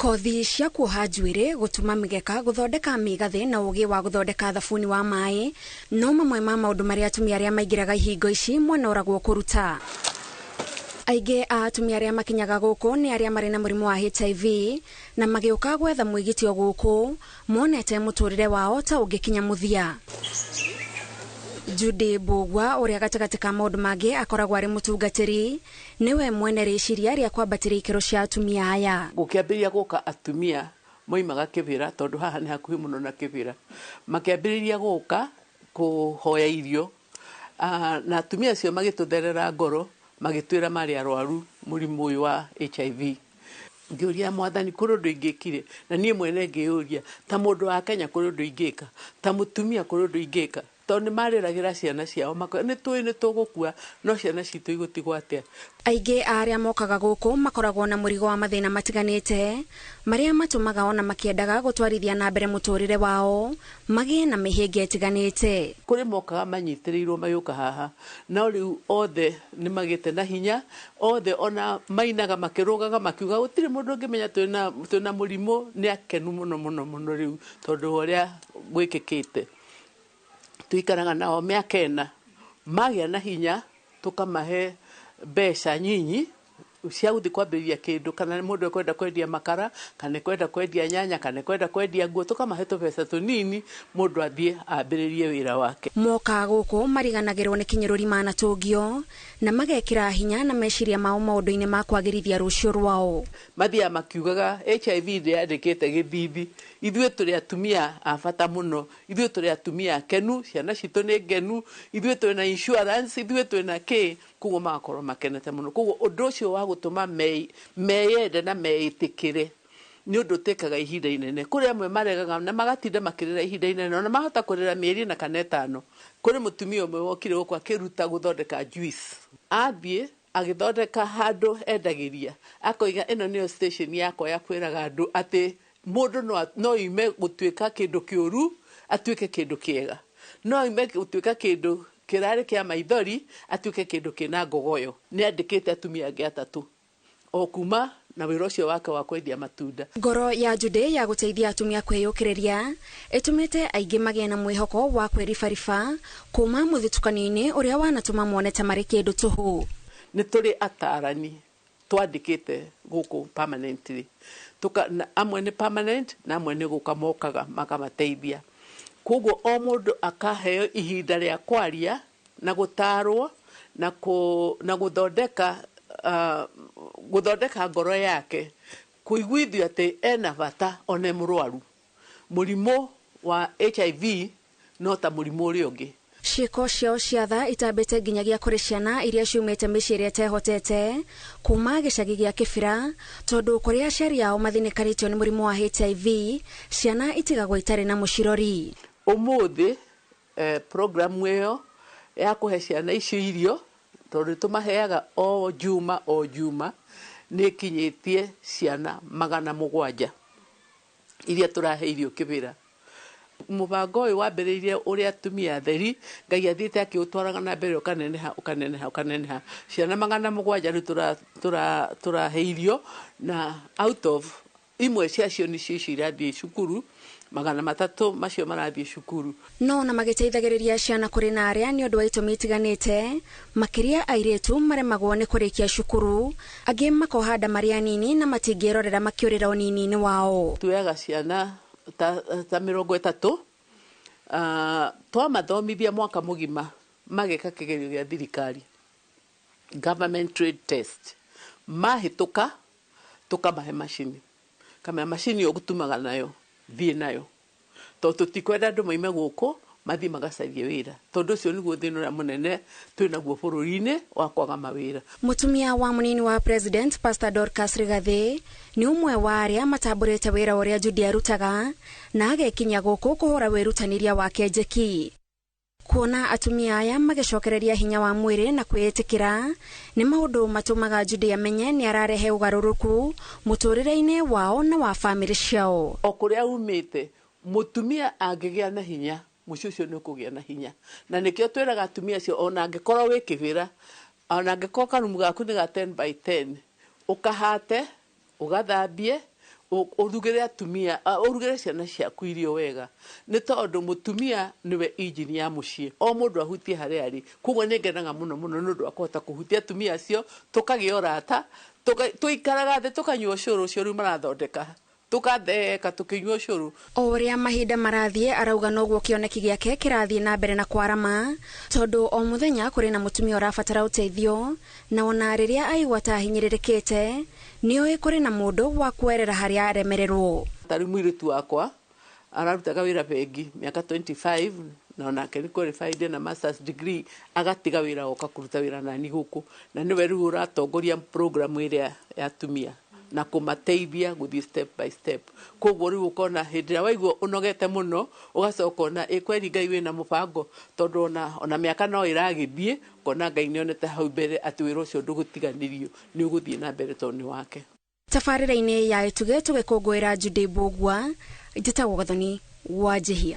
Kothi cia kuoha njuĩrĩ, gũtuma mĩgeka, gũthondeka mĩgathĩ na ũgĩ wa gũthondeka thabuni wa maĩ no mamwe ma maũndũ marĩa atumia arĩa maingĩraga ihingo ici monoragwo kũruta. Aingĩ a atumia arĩa makinyaga gũkũ nĩ arĩa marĩ na mũrimũ wa HIV na magĩũka gwetha mwĩgitio gũkũ monete mũtũrĩre wao ta ũngĩkinya mũthia. Judy Mbugua ũrĩa gatagatĩ ka maũndũ mangĩ akoragwo arĩ mũtungatĩri niwe mwene rĩciria rĩa kwambatĩria ikĩro cia atumia aya. Gũkĩambĩrĩria gũka atumia moimaga Kĩbĩra tondũ haha nĩ hakuhĩ mũno na Kĩbĩra, makĩambĩrĩria gũka kũhoya irio na atumia acio magĩtũtherera ngoro magĩtwĩra marĩ arwaru mũrimũ ũyũ wa HIV. Ngĩũria Mwathani kũrĩ ũndũ ingĩkire, na niĩ mwene ngĩũria ta mũndũ wa Kenya kũrĩ ũndũ ingĩka, ta mũtumia kũrĩ ũndũ ingĩka, tondũ nĩ marĩragĩra ciana ciao nĩ tũgũkua no ciana citũ igũtigwo atĩa. Aingĩ arĩa mokaga gũkũ makoragwo na mũrigo wa mathĩna matiganĩte marĩa matũmaga ona makĩendaga gũtwarithia na mbere mũtũrĩre wao magĩe na mĩhĩnga ĩtiganĩte. Kũrĩ mokaga manyitĩrĩirwo magĩũka haha no rĩu othe nĩ magĩte na hinya, othe ona mainaga makĩrũgaga makiuga gũtirĩ mũndũ ũngĩmenya twĩna mũrimũ, nĩ akenu mũno mũno mũno rĩu tondũ ũrĩa gwĩkĩkĩte. Tuikaraga nao mĩaka ĩna, magĩa na hinya tukamahe mbeca nyinyi cia gũthiĩ kwambĩrĩria kĩndũ, kana mũndũ ekwenda kwendia makara, kana ekwenda kwendia nyanya, kana ekwenda kwendia nguo, tukamahe tũbeca tũnini mũndũ athiĩ ambĩrĩrie wĩra wake. Moka gũkũ mariganagĩrwo nĩ kinyũrũri manatũngio na magekĩra hinya na meciria mao maũndũ-inĩ ma kwagĩrithia rũciũ rwao. Mathiaga makiugaga HIV ndĩyandĩkĩte gĩthithi, ithuĩ tũrĩ atumia a bata mũno, ithuĩ tũrĩ atumia akenu, ciana citũ nĩ ngenu, ithuĩ twĩna insurance, ithuĩ twĩna kĩ, koguo magakorwo makenete mũno. Koguo ũndũ ũcio wa gũtũma meyende na meĩtĩkĩre nĩ ũndũ ũtekaga ihinda inene. Kũrĩ amwe maregaga na magatinda makĩrĩra ihinda inene, ona mahota kũrĩra mĩeri na kana ĩtano. Kũrĩ mũtumia ũmwe wokire gũkũ akĩruta gũthondeka juice, athiĩ agĩthondeka handũ endagĩria, akoiga ĩno nĩyo station yakwa ya kwĩraga andũ atĩ mũndũ no ime gũtuĩka kĩndũ kĩũru atuĩke kĩndũ kĩega, no ime gũtuĩka kĩndũ kĩrarĩ kĩa maithori atuĩke kĩndũ kĩna ngogoyo. Nĩ andĩkĩte atumia angĩ atatũ o kuma na wĩra ũcio wake wa kwendia matunda. Ngoro ya Judy ya gũteithia atumia kwĩyũkĩrĩria ĩtũmĩte aingĩ magĩe na mwĩhoko wa kwĩribariba kuma mũthitũkanio-inĩ ũrĩa wanatũma mone ta marĩ kĩndũ tũhũ. Nĩ tũrĩ atarani twandĩkĩte gũkũ permanently, amwe nĩ permanent na amwe nĩ gũka mokaga makamateithia. Koguo o mũndũ akaheo ihinda rĩa kwaria na gũtarwo na gũthondeka ngoro yake, kũiguithio atĩ ena bata ona mũrwaru. Mũrimũ wa HIV no ta mũrimũ ũrĩa ũngĩ. Ciĩko ciao cia tha itambĩte nginyagia kũrĩ ciana iria ciumĩte mĩciĩ ĩrĩa ĩtehotete kuma gĩcagi gĩa Kĩbĩra, tondũ kũrĩa aciari ao mathinĩkanĩtio nĩ mũrimũ wa HIV, ciana itigagwo itarĩ na mũcirori. Ũmũthĩ programu ĩyo ya kũhe ciana icio irio, tondũ tũmaheaga o juma nĩ kinyĩtie ciana 700 iria tũrahe irio Kĩbĩra. Mũbango ũyũ wambĩrĩirie ũrĩa atumia atheri, Ngai athiĩte akĩũtwaraga na mbere ũkaneneha. Ciana 700 rĩu tũrahe irio, na out of imwe ciacio nĩcio icio irathiĩ cukuru, 300 macio marathiĩ cukuru. No na magĩteithagĩrĩria ciana kũrĩ na arĩa nĩ ũndũ wa itũmi itiganĩte, makĩria airĩtu maremagwo nĩ kũrĩkia cukuru, angĩ makohanda marĩ anini na matingĩrorera makĩũrĩra ũnini-inĩ wao. Tuoyaga ciana ta 30, twamathomithia mwaka mũgima mageka kĩgerio gĩa thirikari, government trade test, mahĩtũka tũkamahe macini, kamera macini ũgũtumaga nayo thiĩ nayo, tondũ tũtikwenda andũ maime gũkũ mathiĩ magacarie wĩra, tondũ ũcio nĩguo thĩna ũrĩa mũnene twĩnaguo bũrũri-inĩ wa kwaga mawĩra. Mũtumia wa mũnini wa President Pastor Dorcas Rigathĩ nĩ ũmwe wa arĩa matambũrĩte wĩra ũrĩa Judy arutaga na agekinya gũkũ kũhũra wĩrutanĩria wake njeki. Kuona atumia aya magĩcokereria hinya wa mwĩrĩ na kwĩĩtĩkĩra nĩ maũndũ matũmaga Judy amenye nĩ ararehe ũgarũrũku mũtũrĩre-inĩ wao na wa bamĩrĩ ciao. O kũrĩa umĩte mũtumia angĩgĩa na hinya, mũciĩ ũcio nĩ ũkũgĩa na hinya, na nĩkĩo twĩraga atumia acio ona angĩkorwo wĩ Kĩbĩra, ona angĩkorwo karumu gaku nĩ ga 10 by 10, ũkahate, ũgathambie, urugire atumia urugire ciana ciaku irio wega nĩ tondũ mutumia niwe injini ya muciĩ o mũndũ ahutie harĩa arĩ koguo nĩ ngenaga mũno mũno nĩ ũndũ wa kũhota kũhutia atumia acio tũkagĩa ũrata tũikaraga thĩ tũkanyua ũcũrũ ũcio rĩu marathondeka tukatheka tukinyua ũcũrũ. O ũrĩa mahinda marathiĩ arauga noguo kĩoneki gĩake kĩrathiĩ na mbere na kwarama tondũ o mũthenya kũrĩ na mũtumia ũrabatara ũteithio na ona rĩrĩa aigua ta ahinyĩrĩrĩkĩte nĩoĩ kũrĩ na mũndũ wa kwerera harĩa aremererwo. Tarĩ mũirĩtu wakwa ararutaga wĩra bengi mĩaka 25 na onake nĩ qualified na masters degree agatiga wĩra oka kũruta wĩra nani gũkũ na nĩwe rĩu ũratongoria program ĩrĩa ya atumia na kũmateithia gũthiĩ step by step. Koguo rĩu ũkona hĩndĩ ĩrĩa waigua ũnogete mũno ũgacoka ona kweri Ngai wĩna mũbango tondũ ona mĩaka no ĩragĩthiĩ ũkona Ngai nĩonete hau mbere atĩ wĩra ũcio ndũgũtiganĩrio nĩ ũgũthiĩ na mbere tondũ nĩ wake. Tabarĩra-inĩ ya Ituge tũgĩkũngũĩra Judy Mbũgua njĩtagwo Gathoni Wanjihia.